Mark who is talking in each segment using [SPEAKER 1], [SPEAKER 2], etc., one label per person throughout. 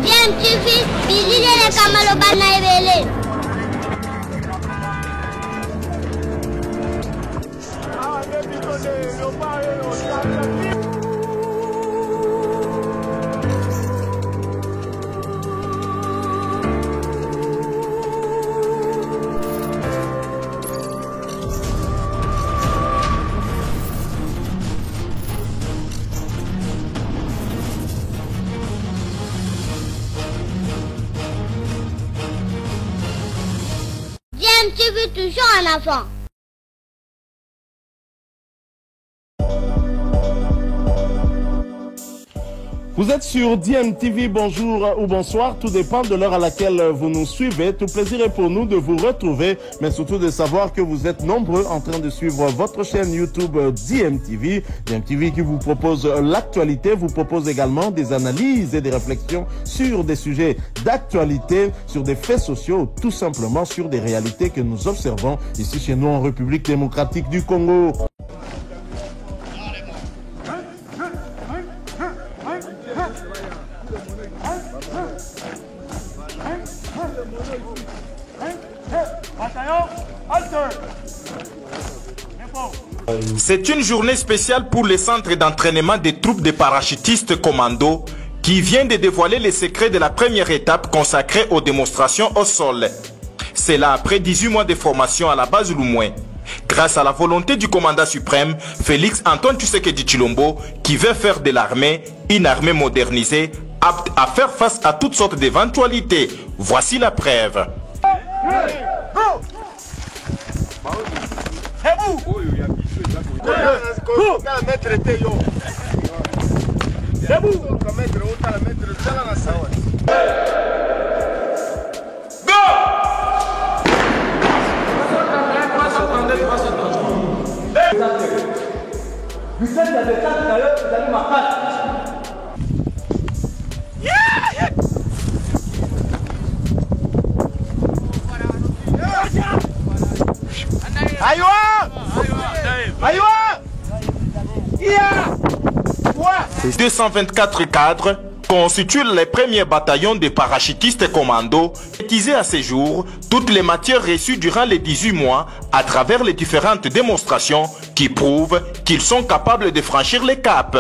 [SPEAKER 1] DMTV, bizile kamalo bana ebele. DMTV toujours en avant.
[SPEAKER 2] Vous êtes sur DMTV, bonjour ou bonsoir, tout dépend de l'heure à laquelle vous nous suivez. Tout plaisir est pour nous de vous retrouver, mais surtout de savoir que vous êtes nombreux en train de suivre votre chaîne YouTube DMTV. DMTV qui vous propose l'actualité, vous propose également des analyses et des réflexions sur des sujets d'actualité, sur des faits sociaux, tout simplement sur des réalités que nous observons ici chez nous en République démocratique du Congo.
[SPEAKER 3] C'est une journée spéciale pour le centre d'entraînement des troupes de parachutistes commando qui vient de dévoiler les secrets de la première étape consacrée aux démonstrations au sol. C'est là après 18 mois de formation à la base Lumoué. Grâce à la volonté du commandant suprême, Félix Antoine Tshisekedi Tshilombo, qui veut faire de l'armée une armée modernisée, apte à faire face à toutes sortes d'éventualités. Voici la preuve. Les 224 cadres constituent les premiers bataillons de parachutistes commando utilisés à ce jour toutes les matières reçues durant les 18 mois à travers les différentes démonstrations qui prouvent qu'ils sont capables de franchir les caps.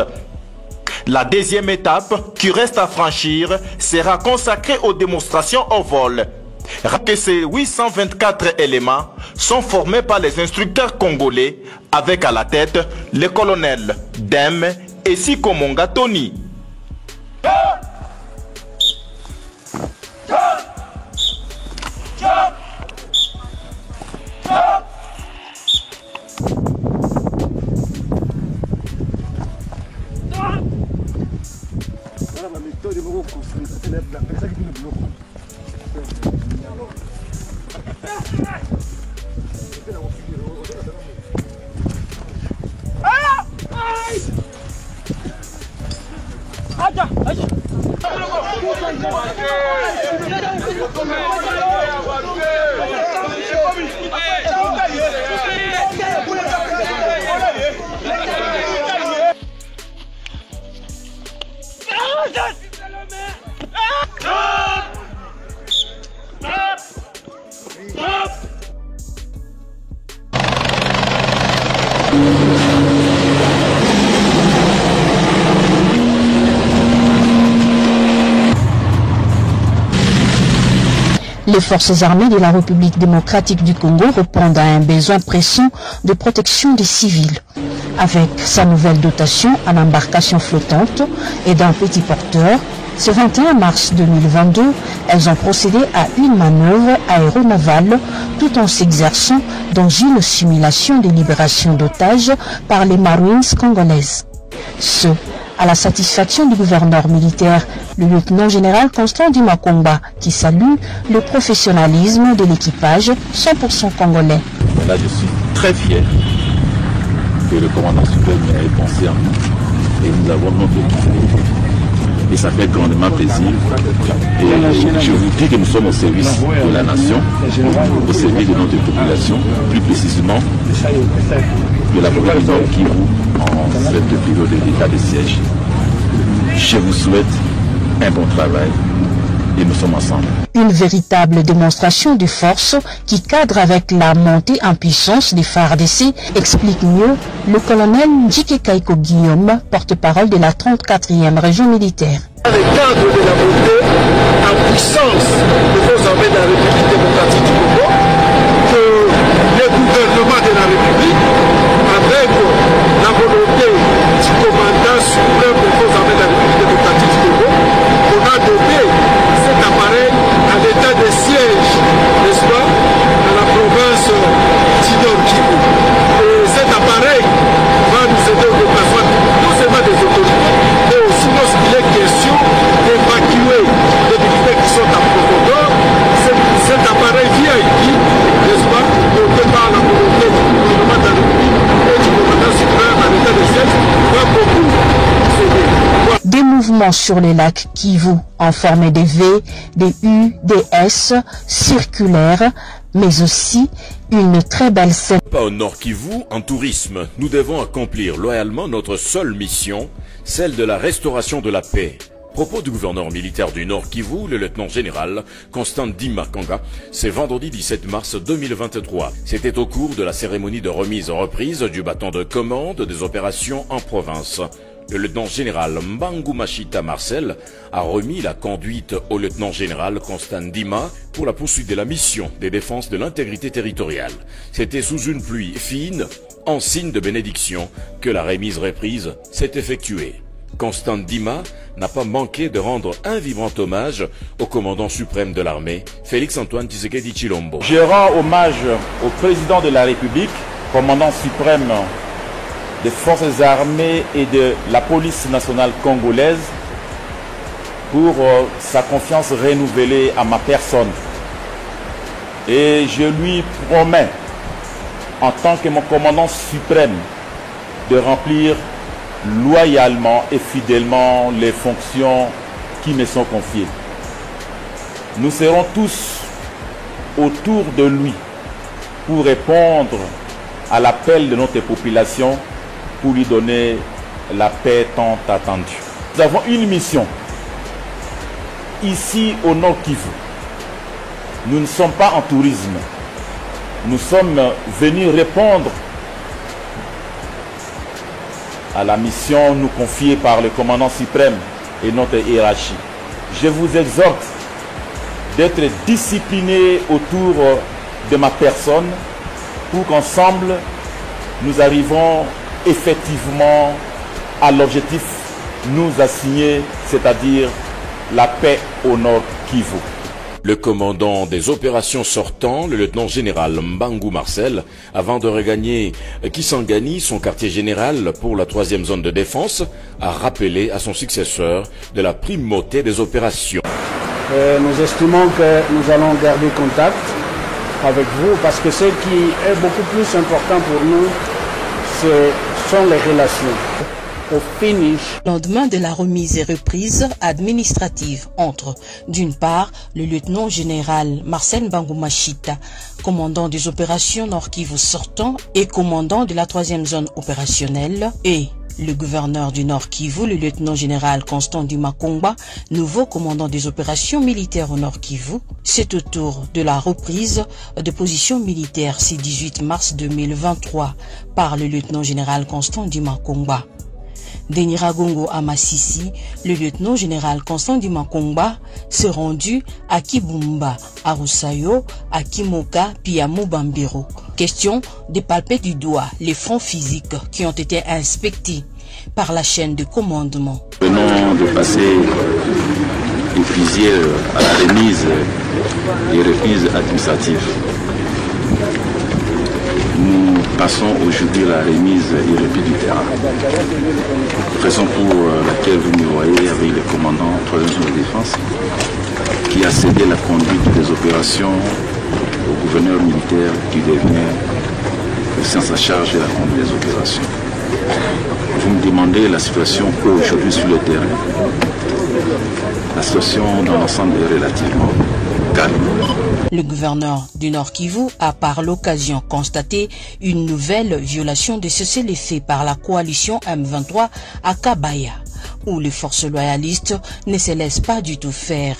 [SPEAKER 3] La deuxième étape qui reste à franchir sera consacrée aux démonstrations au vol. Que ces 824 éléments sont formés par les instructeurs congolais avec à la tête le colonel Dem et Sikomonga Tony.
[SPEAKER 4] Les forces armées de la République démocratique du Congo répondent à un besoin pressant de protection des civils. Avec sa nouvelle dotation en embarcation flottante et d'un petit porteur, ce 21 mars 2022, elles ont procédé à une manœuvre aéronavale tout en s'exerçant dans une simulation de libération d'otages par les Marines congolaises. Ce, à la satisfaction du gouverneur militaire, le lieutenant-général Constant Dimakomba, qui salue le professionnalisme de l'équipage 100% congolais.
[SPEAKER 5] Là, je suis très fier que le commandant suprême ait pensé à nous et nous avons notre équipe. Et ça fait grandement plaisir. Et je vous dis que nous sommes au service de la nation, au service de notre population, plus précisément de la population qui vous en cette période d'état de siège. Je vous souhaite un bon travail et nous sommes ensemble.
[SPEAKER 4] Une véritable démonstration de force qui cadre avec la montée en puissance des FARDC, explique mieux le colonel Njike Kaiko Guillaume, porte-parole de la 34e région militaire.
[SPEAKER 6] Dans le cadre de la montée en puissance des forces armées de la République démocratique du Congo, que le gouvernement de la République, avec la volonté du commandant suprême des forces armées de la République démocratique du Congo, on a doté cet appareil à l'état de siège, n'est-ce pas, dans la province du Nord Kivu. Et cet appareil va nous aider au déplacement non seulement des autorités, mais aussi lorsqu'il est question d'évacuer les militaires qui sont en profondeur. Cet appareil VIP, n'est-ce pas, doté par la volonté du gouvernement de la République et du commandant suprême à l'état de siège, va beaucoup s'aider.
[SPEAKER 4] Des mouvements sur les lacs Kivu en forme de V, des U, des S, circulaires, mais aussi une très belle scène.
[SPEAKER 7] Pas au Nord Kivu, en tourisme, nous devons accomplir loyalement notre seule mission, celle de la restauration de la paix. Propos du gouverneur militaire du Nord Kivu, le lieutenant-général Constant Ndima Kanga, c'est vendredi 17 mars 2023. C'était au cours de la cérémonie de remise-reprise du bâton de commande des opérations en province. Le lieutenant-général Mbangu Mashita Marcel a remis la conduite au lieutenant-général Constant Ndima pour la poursuite de la mission de défense de l'intégrité territoriale. C'était sous une pluie fine, en signe de bénédiction, que la remise-reprise s'est effectuée. Constant Ndima n'a pas manqué de rendre un vibrant hommage au commandant suprême de l'armée, Félix-Antoine Tshisekedi Tshilombo.
[SPEAKER 2] Je rends hommage au président de la République, commandant suprême des forces armées et de la police nationale congolaise pour sa confiance renouvelée à ma personne. Et je lui promets, en tant que mon commandant suprême, de remplir loyalement et fidèlement les fonctions qui me sont confiées. Nous serons tous autour de lui pour répondre à l'appel de notre population pour lui donner la paix tant attendue. Nous avons une mission ici au Nord Kivu. Nous ne sommes pas en tourisme. Nous sommes venus répondre à la mission nous confiée par le commandant suprême et notre hiérarchie. Je vous exhorte d'être disciplinés autour de ma personne pour qu'ensemble nous arrivons effectivement à l'objectif nous assigné, c'est-à-dire la paix au Nord Kivu.
[SPEAKER 7] Le commandant des opérations sortant, le lieutenant-général Mbangu Marcel, avant de regagner Kisangani, son quartier général pour la 3e zone de défense, a rappelé à son successeur de la primauté des opérations.
[SPEAKER 6] Nous estimons que nous allons garder contact avec vous parce que ce qui est beaucoup plus important pour nous, ce sont les relations. Au finish.
[SPEAKER 4] Lendemain de la remise et reprise administrative entre, d'une part, le lieutenant-général Marcel Mbangu Mashita, commandant des opérations Nord Kivu sortant et commandant de la 3e zone opérationnelle, et le gouverneur du Nord Kivu, le lieutenant-général Constant Ndima Kanga, nouveau commandant des opérations militaires au Nord Kivu, c'est au tour de la reprise de positions militaires ce 18 mars 2023 par le lieutenant-général Constant Ndima Kanga. Deniragongo à Massissi, le lieutenant-général Constant Ndima Kanga s'est rendu à Kibumba, à Roussayo, à Kimoka, puis à Mobambiro. Question de palper du doigt les fronts physiques qui ont été inspectés par la chaîne de commandement.
[SPEAKER 5] Venons de passer du fusil à la remise et reprise administrative. Nous passons aujourd'hui à la remise et reprise du terrain. Raison pour laquelle vous me voyez avec le commandant 3e zone de défense qui a cédé la conduite des opérations au gouverneur militaire qui devient le sens à charge de la conduite des opérations. Vous me demandez la situation aujourd'hui sur le terrain. La situation dans l'ensemble est relativement calme.
[SPEAKER 4] Le gouverneur du Nord Kivu a par l'occasion constaté une nouvelle violation de cessez-le-feu par la coalition M23 à Kabaya. où les forces loyalistes ne se laissent pas du tout faire.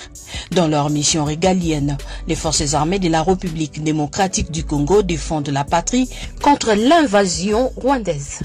[SPEAKER 4] Dans leur mission régalienne, les forces armées de la République démocratique du Congo défendent la patrie contre l'invasion rwandaise.